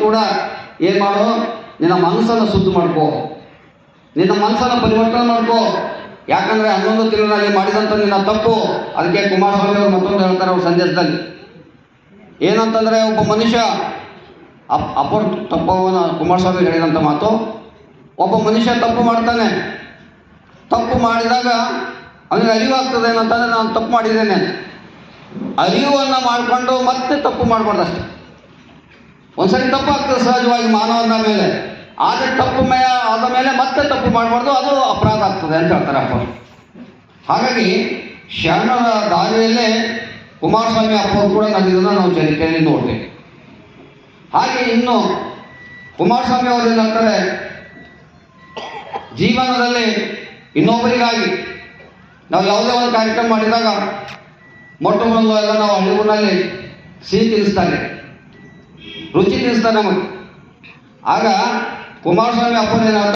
ಕೂಡ ಏನು ಮಾಡು, ನಿನ್ನ ಮನಸ್ಸನ್ನು ಶುದ್ಧ ಮಾಡ್ಕೋ, ನಿನ್ನ ಮನಸ್ಸನ್ನು ಪರಿವರ್ತನೆ ಮಾಡ್ಕೋ. ಯಾಕಂದರೆ 11 ತಿಂಗಳಲ್ಲಿ ಮಾಡಿದಂಥ ನಿನ್ನ ತಪ್ಪು. ಅದಕ್ಕೆ ಕುಮಾರಸ್ವಾಮಿ ಅವರು ಮತ್ತೊಂದು ಹೇಳ್ತಾರೆ ಅವ್ರ ಸಂದೇಶದಲ್ಲಿ, ಏನಂತಂದರೆ ಒಬ್ಬ ಮನುಷ್ಯ ಅಪರ ತಪ್ಪವನ್ನು ಕುಮಾರಸ್ವಾಮಿ ಹೇಳಿದಂಥ ಮಾತು, ಒಬ್ಬ ಮನುಷ್ಯ ತಪ್ಪು ಮಾಡ್ತಾನೆ, ತಪ್ಪು ಮಾಡಿದಾಗ ಅವನಿಗೆ ಅರಿವಾಗ್ತದೆ ಏನಂತಂದರೆ ನಾನು ತಪ್ಪು ಮಾಡಿದ್ದೇನೆ. ಅರಿವನ್ನು ಮಾಡಿಕೊಂಡು ಮತ್ತೆ ತಪ್ಪು ಮಾಡಬಾರ್ದು ಅಷ್ಟೆ. ಒಂದ್ಸರಿ ತಪ್ಪು ಆಗ್ತದೆ ಸಹಜವಾಗಿ ಮಾನವನ ಮೇಲೆ, ಆದರೆ ತಪ್ಪು ಆದ ಮೇಲೆ ಮತ್ತೆ ತಪ್ಪು ಮಾಡಬಾರ್ದು, ಅದು ಅಪರಾಧ ಆಗ್ತದೆ ಅಂತ ಹೇಳ್ತಾರೆ ಅಪ್ಪ. ಹಾಗಾಗಿ ಶರಣರ ದಾರಿಯಲ್ಲೇ ಕುಮಾರಸ್ವಾಮಿ ಅಪ್ಪವರು ಕೂಡ ನಡೆದಿದ್ದನ್ನು ನಾವು ಚರಿತ್ರೆಯಲ್ಲಿ ನೋಡ್ತೇವೆ. ಹಾಗೆ ಇನ್ನು ಕುಮಾರಸ್ವಾಮಿ ಅವರು ಏನು ಹೇಳ್ತಾರೆ, ಜೀವನದಲ್ಲಿ ಇನ್ನೊಬ್ಬರಿಗಾಗಿ ನಾವು ಯಾವುದೇ ಒಂದು ಕಾರ್ಯಕ್ರಮ ಮಾಡಿದಾಗ ಮೊಟ್ಟ ಮೊದಲು ಎಲ್ಲ ನಾವು ಹಳ್ಳಿಗಳಲ್ಲಿ ಸಿಹಿ ತಿನ್ನಿಸ್ತಾರೆ, ರುಚಿ ತಿನ್ನಿಸ್ತಾರೆ ನಮಗೆ. ಆಗ ಕುಮಾರಸ್ವಾಮಿ ಅಪ್ಪನೇನು